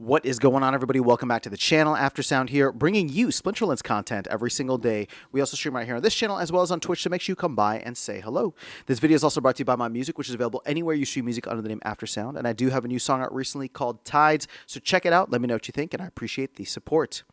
What is going on, everybody? Welcome back to the channel. Aftersound here, bringing you Splinterlands content every single day. We also stream right here on this channel as well as on Twitch, so make sure you come by and say hello. This video is also brought to you by My Music, which is available anywhere you stream music under the name Aftersound. And I do have a new song out recently called Tides, so check it out. Let me know what you think, and I appreciate the support.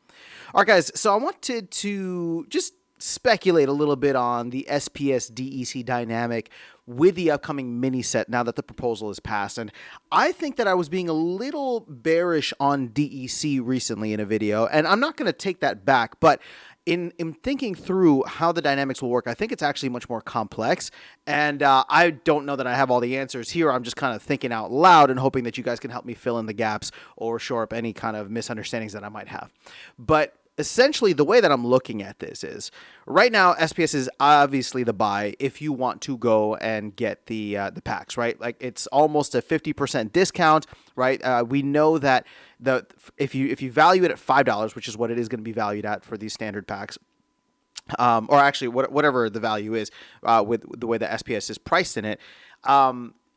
All right, guys, so I wanted to just speculate a little bit on the SPS DEC dynamic with the upcoming mini set now that the proposal is passed. And I think that I was being a little bearish on DEC recently in a video, and I'm not going to take that back, but in thinking through how the dynamics will work, I think it's actually much more complex, and I don't know that I have all the answers here. I'm just kind of thinking out loud and hoping that you guys can help me fill in the gaps or shore up any kind of misunderstandings that I might have. But essentially, the way that I'm looking at this is right now, SPS is obviously the buy if you want to go and get the packs, right? Like it's almost a 50% discount, right? We know that if you value it at $5, which is what it is going to be valued at for these standard packs, or actually whatever the value is with the way that SPS is priced in it.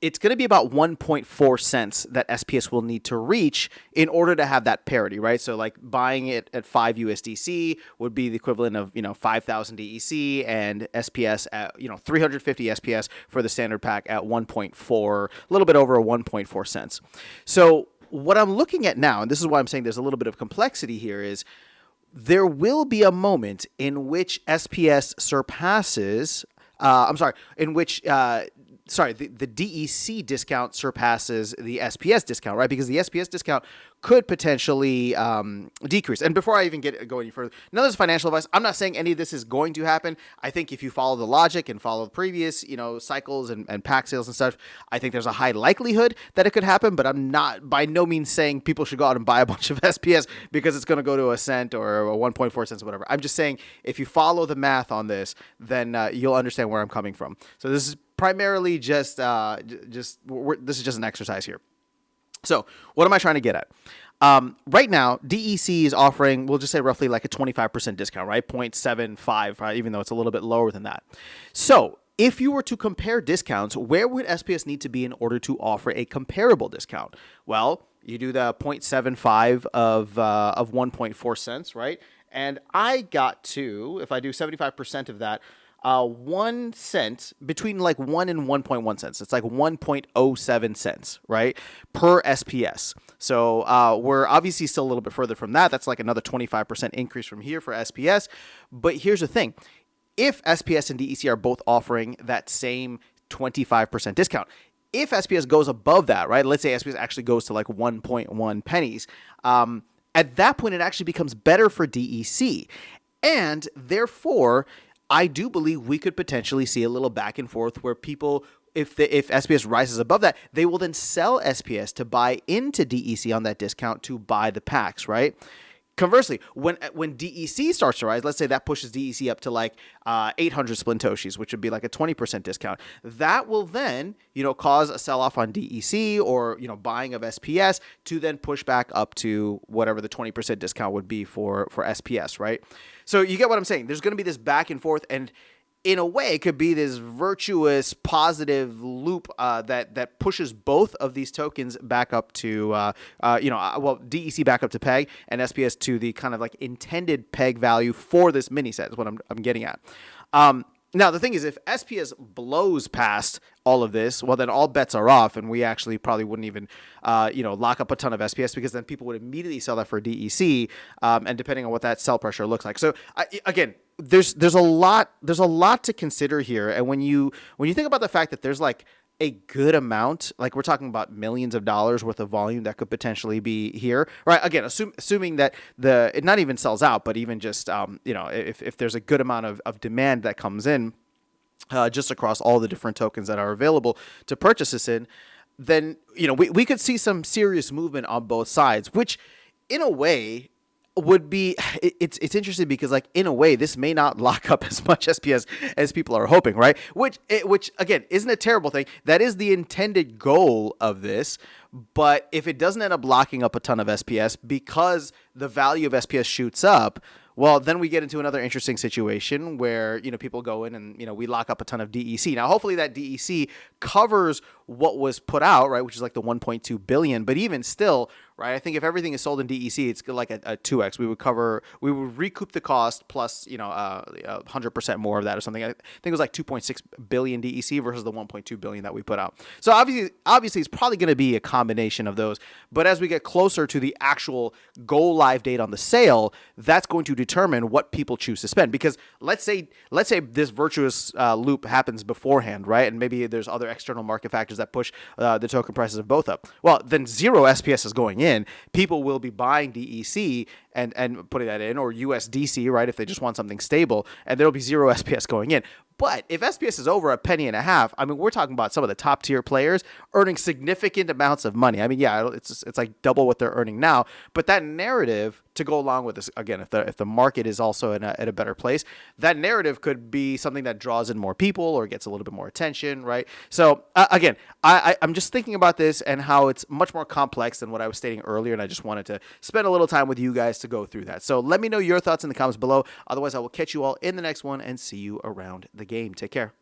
It's going to be about 1.4 cents that SPS will need to reach in order to have that parity, right? So like buying it at 5 USDC would be the equivalent of, 5,000 DEC, and SPS at, 350 SPS for the standard pack at 1.4, a little bit over 1.4 cents. So what I'm looking at now, and this is why I'm saying there's a little bit of complexity here, is there will be a moment in which SPS surpasses, the DEC discount surpasses the SPS discount, right? Because the SPS discount could potentially decrease. And before I even go any further, none of this is financial advice. I'm not saying any of this is going to happen. I think if you follow the logic and follow the previous, cycles and pack sales and stuff, I think there's a high likelihood that it could happen. But I'm not by no means saying people should go out and buy a bunch of SPS because it's going to go to a cent or a 1.4 cents or whatever. I'm just saying if you follow the math on this, then you'll understand where I'm coming from. So this is primarily this is just an exercise here. So what am I trying to get at? Right now, DEC is offering, we'll just say roughly like a 25% discount, right? 0.75, right? Even though it's a little bit lower than that. So if you were to compare discounts, where would SPS need to be in order to offer a comparable discount? Well, you do the 0.75 of 1.4 cents, right? And I got to, if I do 75% of that, 1 cent, between like 1 and 1.1 cents. It's like 1.07 cents, right, per SPS. So we're obviously still a little bit further from that. That's like another 25% increase from here for SPS. But here's the thing. If SPS and DEC are both offering that same 25% discount, if SPS goes above that, right, let's say SPS actually goes to like 1.1 pennies, at that point it actually becomes better for DEC. And therefore, I do believe we could potentially see a little back and forth where people, if SPS rises above that, they will then sell SPS to buy into DEC on that discount to buy the packs, right? Conversely, when DEC starts to rise, let's say that pushes DEC up to like 800 Splintoshis, which would be like a 20% discount. That will then, cause a sell-off on DEC or, buying of SPS to then push back up to whatever the 20% discount would be for SPS, right? So you get what I'm saying. There's going to be this back and forth, and in a way, it could be this virtuous, positive loop that pushes both of these tokens back up to, DEC back up to peg and SPS to the kind of like intended peg value for this mini set is what I'm getting at. Now, the thing is, if SPS blows past all of this, well, then all bets are off, and we actually probably wouldn't even, lock up a ton of SPS because then people would immediately sell that for DEC, and depending on what that sell pressure looks like. So, again, there's a lot to consider here, and when you think about the fact that there's like a good amount, like we're talking about millions of dollars worth of volume that could potentially be here, right? Again, assuming that it not even sells out, but even just, if there's a good amount of demand that comes in just across all the different tokens that are available to purchase this in, then, we could see some serious movement on both sides, which in a way would be, it's interesting because like in a way this may not lock up as much SPS as people are hoping, right? Which again isn't a terrible thing. That is the intended goal of this. But if it doesn't end up locking up a ton of SPS because the value of SPS shoots up, well, then we get into another interesting situation where, people go in and, we lock up a ton of DEC. Now, hopefully that DEC covers what was put out, right, which is like the 1.2 billion. But even still, right? I think if everything is sold in DEC, it's like a 2x. We would recoup the cost plus 100% more of that or something. I think it was like 2.6 billion DEC versus the 1.2 billion that we put out. So obviously, it's probably going to be a combination of those. But as we get closer to the actual go live date on the sale, that's going to determine what people choose to spend. Because let's say this virtuous loop happens beforehand, right? And maybe there's other external market factors that push the token prices of both up. Well, then zero SPS is going in. People will be buying DEC and putting that in, or USDC, right, if they just want something stable, and there'll be zero SPS going in. But if SPS is over a penny and a half, I mean, we're talking about some of the top tier players earning significant amounts of money. I mean, yeah, it's like double what they're earning now. But that narrative to go along with this, again, if the market is also at a better place, that narrative could be something that draws in more people or gets a little bit more attention, right? So again, I'm just thinking about this and how it's much more complex than what I was stating earlier, and I just wanted to spend a little time with you guys to go through that. So let me know your thoughts in the comments below. Otherwise, I will catch you all in the next one and see you around the game. Take care.